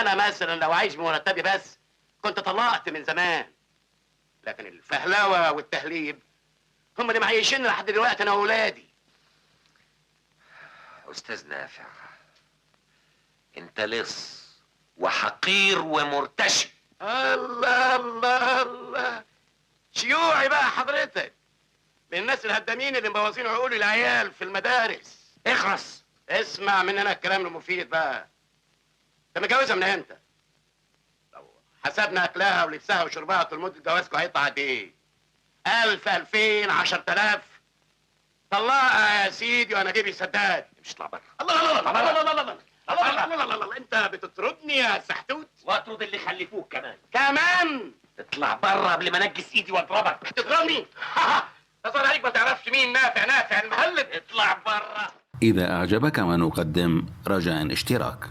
انا مثلا لو عايش بمرتبي بس كنت طلقت من زمان، لكن الفهلوه والتهليب هم اللي معيشين لحد دلوقتي انا واولادي. استاذ نافع، انت لص وحقير ومرتشي. الله الله الله، شيوعي بقى حضرتك، من الناس الهدامين اللي مبوظين عقول العيال في المدارس. اخرس. اسمع مننا الكلام المفيد بقى. انت متجوزها من امتى؟ لو حسبنا اكلها ولبسها وشربها طول مده جوازكم هيطلع قد ايه؟ 1000 2000 10000. طلقها يا سيدي وانا جيبي سداد. مش اطلع بره. الله الله الله الله الله الله الله الله الله، انت بتطردني يا سحتوت؟ واطرد اللي خلفوك كمان. كمان اطلع بره قبل ما انجس ايدي واضربك. تضربني؟ تظهر عليك ما تعرفش مين نافع المهلب. اطلع بره. إذا أعجبك ما نقدم رجاء اشتراك.